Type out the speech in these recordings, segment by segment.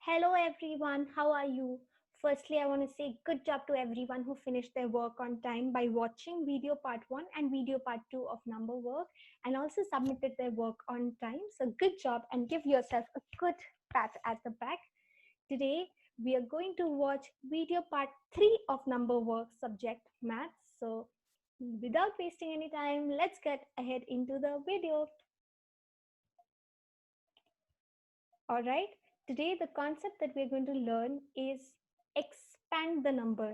Hello everyone, how are you? Firstly, I want to say good job to everyone who finished their work on time by watching video part 1 and video part 2 of number work and also submitted their work on time. So good job and give yourself a good pat at the back. Today, we are going to watch video part 3 of number work subject maths. So without wasting any time, let's get ahead into the video. All right, today the concept that we're going to learn is expand the number.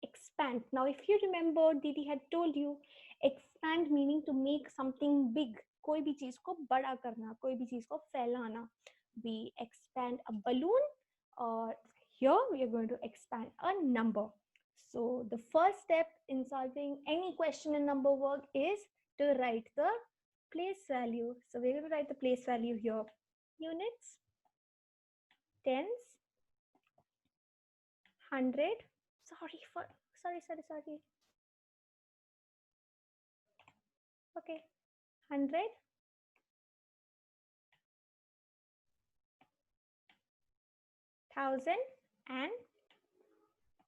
Expand. Now, if you remember, Didi had told you expand meaning to make something big. कोई भी चीज को बड़ा करना, कोई भी चीज को फैलाना. We expand a balloon, or here we are going to expand a number. So the first step in solving any question in number work is to write the place value. So we're going to write the place value here. Units, tens, 100. Sorry. Okay, 100, 1,000 and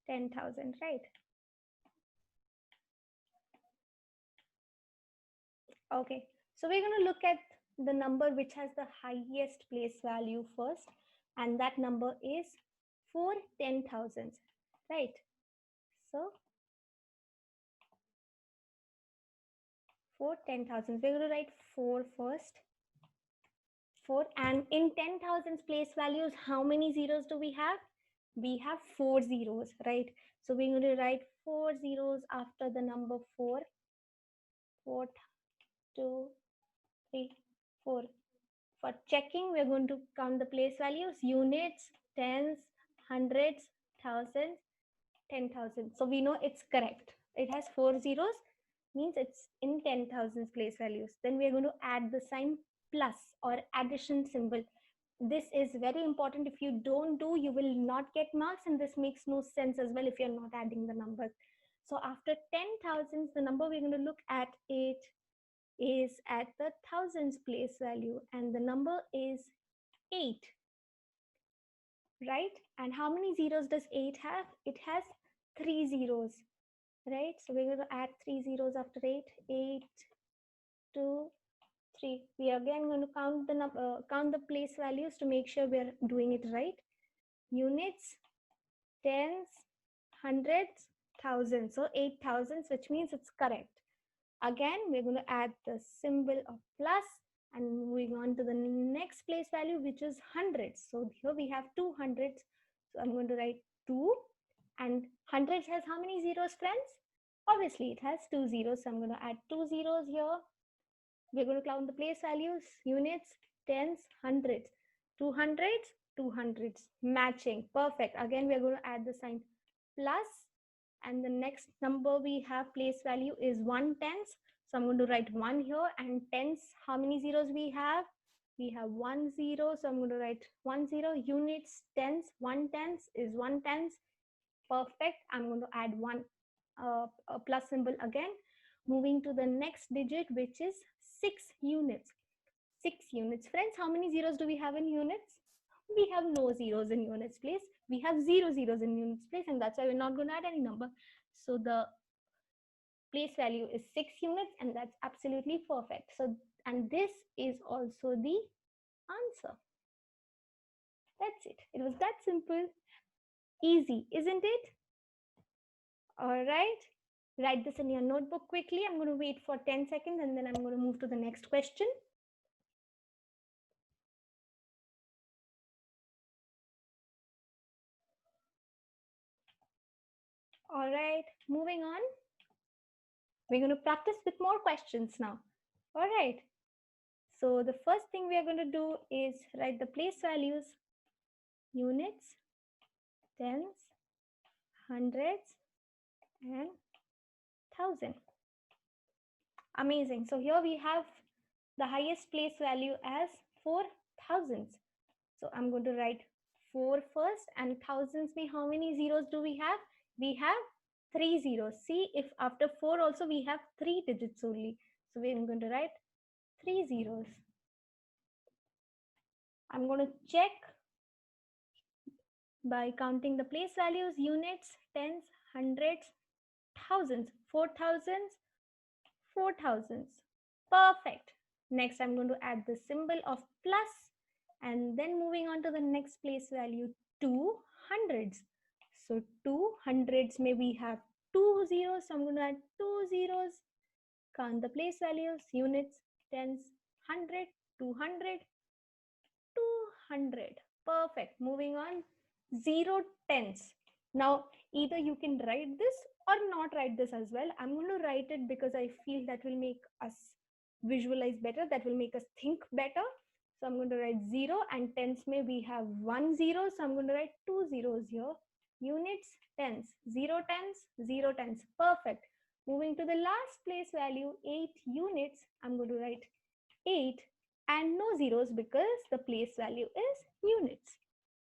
10,000, right? Okay, so we're going to look at the number which has the highest place value first, and that number is 4 10,000s, right? So 4 10,000s, we're going to write 4 first. 4, and in 10,000s place values, how many zeros do we have? We have 4 zeros, right? So we're going to write 4 zeros after the number 4. 4, 2, 3, 4. For checking, we're going to count the place values: units, tens, hundreds, thousands, 10,000. So we know it's correct. It has 4 zeros, means it's in 10,000 place values. Then we are going to add the sign plus or addition symbol. This is very important. If you don't do, you will not get marks, and this makes no sense as well if you're not adding the numbers. So after 10,000, the number we're going to look at it is at the thousands place value, and the number is 8, right? And how many zeros does 8 have? It has 3 zeros, right? So we're going to add 3 zeros after 8. 8, 2, 3. We are again going to count the place values to make sure we're doing it right. Units, tens, hundreds, thousands. So 8,000s, which means it's correct. Again, we're going to add the symbol of plus and moving on to the next place value, which is hundreds. So here we have 200s. So I'm going to write 2, and hundreds has how many zeros, friends? Obviously, it has 2 zeros. So I'm going to add 2 zeros here. We're going to count the place values: units, tens, hundreds. 200s, 200s, matching, perfect. Again, we're going to add the sign plus, and the next number we have place value is 1 tens. So I'm going to write 1 here, and tens, how many zeros we have? We have 1 0. So I'm going to write 1 0. Units, tens, 1 tens is 1 tens. Perfect. I'm going to add a plus symbol again. Moving to the next digit, which is 6 units. 6 units. Friends, how many zeros do we have in units? We have no zeros in units place. We have 0 zeros in units place, and that's why we're not going to add any number. So the place value is 6 units, and that's absolutely perfect. So, and this is also the answer. That's it. It was that simple. Easy, isn't it? All right. Write this in your notebook quickly. I'm going to wait for 10 seconds, and then I'm going to move to the next question. All right, moving on. We're going to practice with more questions now. All right. So the first thing we are going to do is write the place values: units, tens, hundreds, and 1,000. Amazing. So here we have the highest place value as 4,000s. So I'm going to write 4 first, and thousands mean how many zeros do we have? We have 3 zeros. See, if after 4 also we have 3 digits only. So we're going to write 3 zeros. I'm going to check by counting the place values, units, tens, hundreds, thousands, 4,000s, 4,000s. Perfect. Next, I'm going to add the symbol of plus and then moving on to the next place value, 200s. So 200s may we have 2 zeros. So I'm going to add 2 zeros. Count the place values, units, tens, 100, 200, 200. Perfect. Moving on, 0 tens. Now, either you can write this or not write this as well. I'm going to write it because I feel that will make us visualize better, that will make us think better. So I'm going to write 0 and tens may we have 1 0. So I'm going to write 2 zeros here. Units, tens, 0 tens, 0 tens. Perfect. Moving to the last place value, 8 units. I'm going to write 8 and no zeros because the place value is units.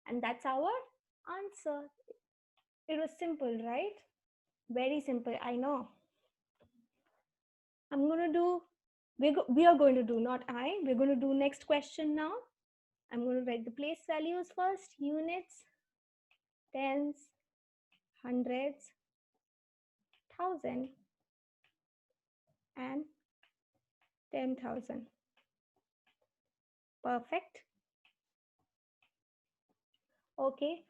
And that's our answer. It was simple, right? Very simple, I know. I'm going to do, we are going to do, not I, we're going to do next question now. I'm going to write the place values first, units, tens, hundreds, thousand, and 10,000. Perfect. Okay,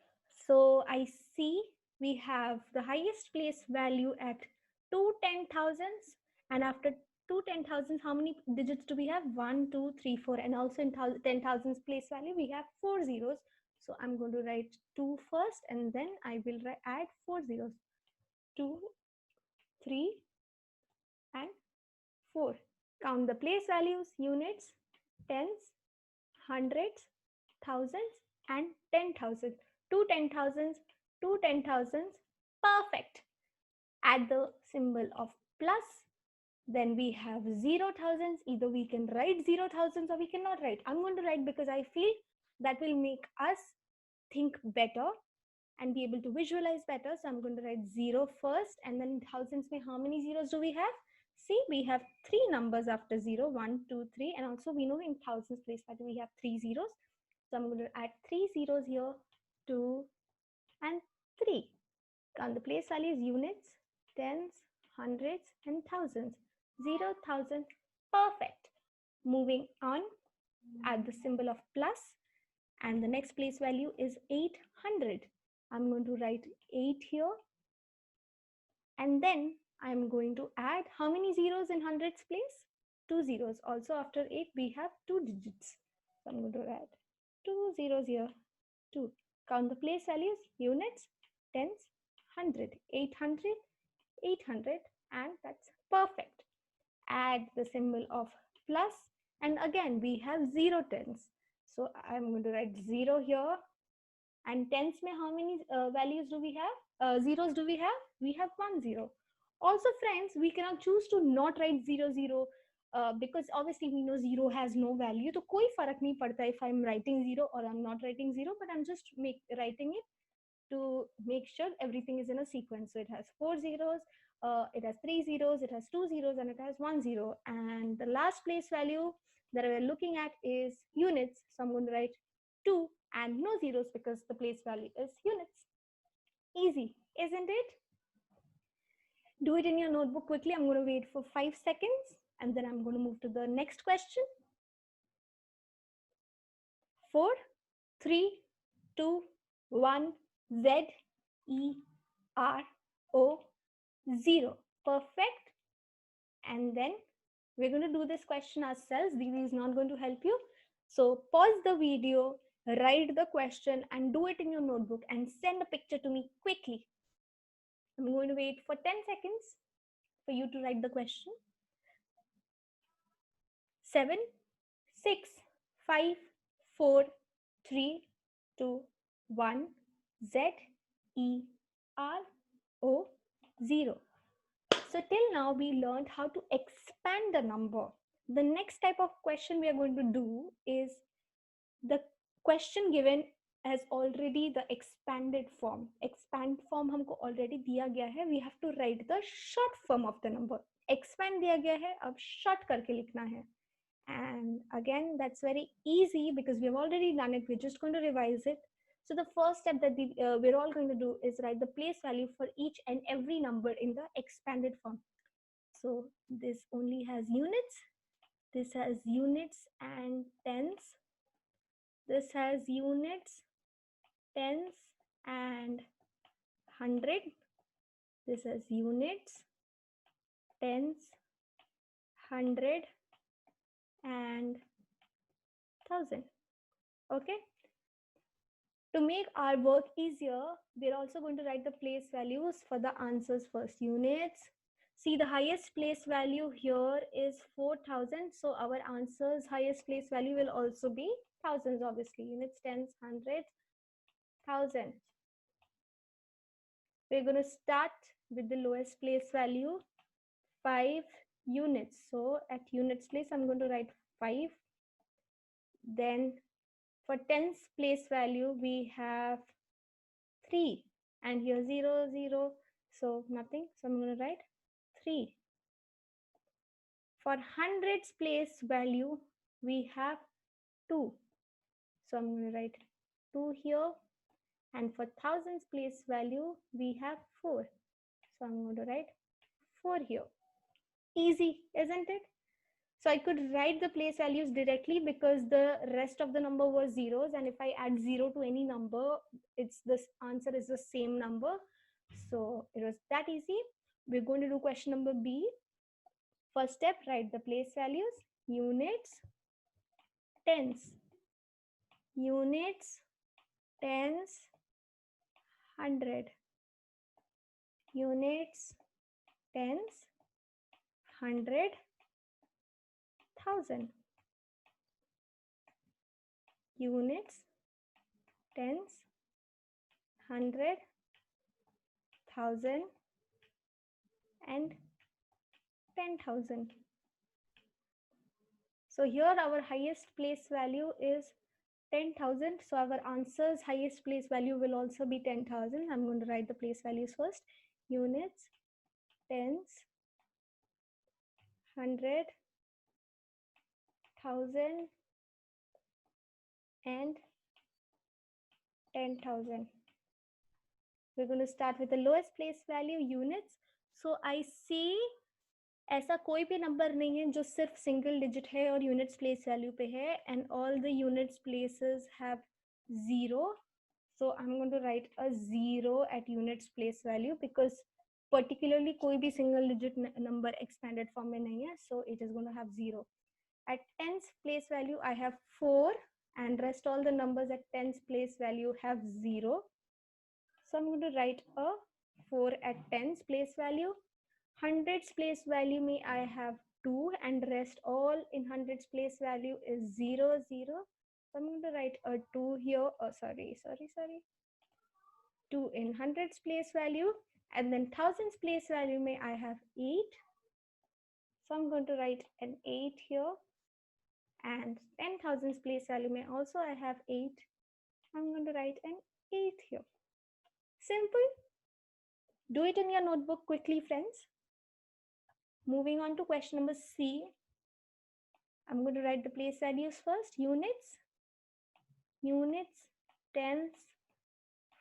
so I see we have the highest place value at 2 10,000s, and after 2 10,000s, how many digits do we have? 1, 2, 3, 4, and also in 10,000s place value, we have 4 zeros. So I'm going to write 2 first, and then I will add 4 zeros. 2, 3, and 4. Count the place values, units, tens, hundreds, thousands, and 10,000. 2 10,000s, 2 10,000s. Perfect. Add the symbol of plus. Then we have 0,000s. Either we can write 0,000s or we cannot write. I'm going to write because I feel that will make us think better and be able to visualize better. So I'm going to write 0 first, and then thousands mein how many zeros do we have? See, we have 3 numbers after 0, 1, 2, 3, and also we know in thousands place that we have 3 zeros. So I'm going to add 3 zeros here, 2 and 3. Count the place values, units, tens, hundreds, and thousands. 0, 1000, perfect. Moving on, add the symbol of plus, and the next place value is 800. I'm going to write 8 here, and then I'm going to add how many zeros in hundreds place? 2 zeros. Also after 8 we have 2 digits. So I'm going to add 2 zeros here, 2. Count the place values, units, tens, 100, 800, 800, and that's perfect. Add the symbol of plus, and again we have 0 tens. So I'm going to write 0 here, and tens mein how many values do we have? Zeros do we have? We have 1 0. Also friends, we cannot choose to not write 0 0 because obviously we know 0 has no value. So koi farak nahi padta if I'm writing 0 or I'm not writing 0, but I'm just writing it to make sure everything is in a sequence. So it has 4 zeros, it has 3 zeros, it has 2 zeros, and it has 1 0. And the last place value that we're looking at is units. So I'm going to write 2 and no zeros because the place value is units. Easy, isn't it? Do it in your notebook quickly. I'm going to wait for 5 seconds and then I'm going to move to the next question. 4, 3, 2, 1, Z, E, R, O, 0. Perfect. And then we're going to do this question ourselves. Didi is not going to help you. So pause the video, write the question and do it in your notebook and send a picture to me quickly. I'm going to wait for 10 seconds for you to write the question. 7, 6, 5, 4, 3, 2, 1, Z, E, R, O, 0. So till now we learned how to expand the number. The next type of question we are going to do is the question given as already the expanded form. Expand form हमको already दिया गया है. We have to write the short form of the number. Expand दिया गया है, अब short करके लिखना है. And again, that's very easy because we have already done it. We're just going to revise it. So the first step that we're all going to do is write the place value for each and every number in the expanded form. So this only has units, this has units and tens, this has units, tens and 100, this has units, tens, 100 and 1000. Okay, to make our work easier, we're also going to write the place values for the answers first. Units, see the highest place value here is 4000, so our answers highest place value will also be thousands, obviously. Units, tens, 100, 1000. We're going to start with the lowest place value, 5 units. So at units place, I'm going to write 5. Then for tens place value, we have 3, and here 0, 0, so nothing. So I'm going to write 3. For hundreds place value, we have 2. So I'm going to write 2 here. And for thousands place value, we have 4. So I'm going to write 4 here. Easy, isn't it? So I could write the place values directly because the rest of the number was zeros, and if I add 0 to any number, this answer is the same number. So it was that easy. We're going to do question number B. First step, write the place values, units, tens, units, tens, 100, units, tens, 100, 1000, units, tens, 100, 1000 and 10,000. So here our highest place value is 10,000. So our answer's highest place value will also be 10,000. I'm going to write the place values first. Units, tens, 100, 1000 and 10,000. We're going to start with the lowest place value, units. So I see ऐसा कोई भी number नहीं है जो सिर्फ single digit है और units place value पे है, and all the units places have 0. So I'm going to write a 0 at units place value because particularly कोई भी single digit number expanded form में नहीं है, so it is going to have 0. At tens place value I have 4, and rest all the numbers at tens place value have 0. So I'm going to write a 4 at tens place value. Hundreds place value may I have 2, and rest all in hundreds place value is 0, 0. So I'm going to write a 2 here. Oh, sorry. 2 in hundreds place value, and then thousands place value may I have 8. So I'm going to write an 8 here, and 10,000s place value may also I have 8. I'm going to write an 8 here. Simple. Do it in your notebook quickly, friends. Moving on to question number C. I'm going to write the place values first. Units, tens,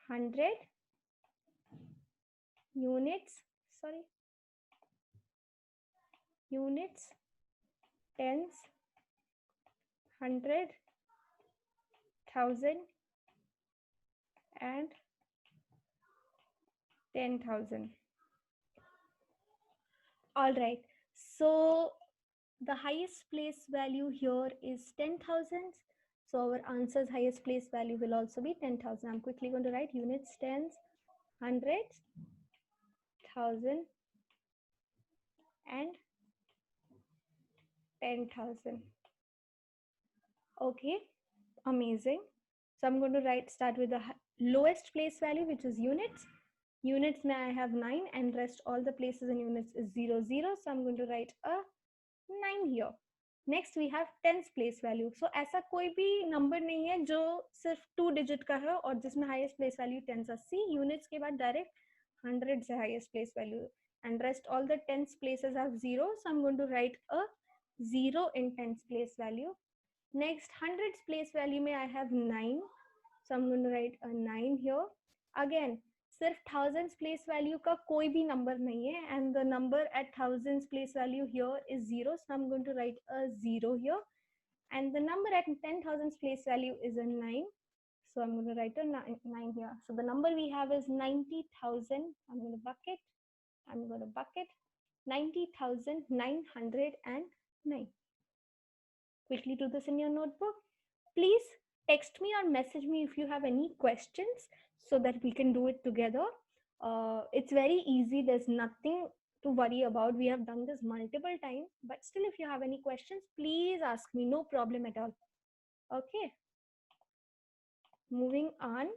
100, units, tens, 100, 1000 and 10,000. All right, so the highest place value here is 10,000. So our answer's highest place value will also be 10,000. I'm quickly going to write units, tens, hundreds, 1000 and 10,000. Okay, amazing. So I'm going to start with the lowest place value, which is units. Units may I have 9, and rest all the places in units is 0, 0. So I'm going to write a 9 here. Next we have tens place value. So ऐसा कोई भी number नहीं है जो सिर्फ 2 digit का है और जिसमें highest place value tens है. See, units के बाद direct hundreds है highest place value, and rest all the tens places have 0. So I'm going to write a 0 in tens place value. Next, hundreds place value में I have 9. So I'm going to write a 9 here. Again, सिर्फ thousands place value का कोई भी number नहीं है, and the number at thousands place value here is 0. So I'm going to write a 0 here, and the number at 10,000 place value is a 9. So I'm going to write a 9 here. So the number we have is 90,000. I'm going to bucket. I'm going to bucket 90,909. Quickly do this in your notebook. Please text me or message me if you have any questions so that we can do it together. It's very easy. There's nothing to worry about. We have done this multiple times, but still if you have any questions, please ask me. No problem at all. Okay. Moving on.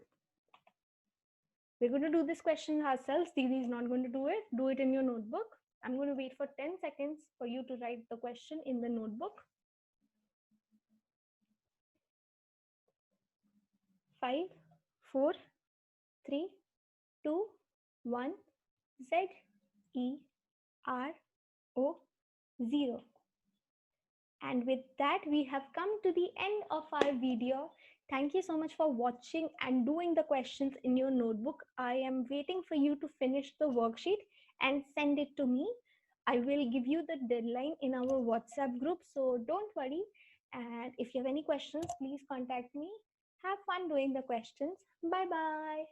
We're going to do this question ourselves. Didi is not going to do it. Do it in your notebook. I'm going to wait for 10 seconds for you to write the question in the notebook. 5, 4, 3, 2, 1, Z, E, R, O, 0. And with that, we have come to the end of our video. Thank you so much for watching and doing the questions in your notebook. I am waiting for you to finish the worksheet and send it to me. I will give you the deadline in our WhatsApp group, so don't worry. And if you have any questions, please contact me. Have fun doing the questions. Bye-bye.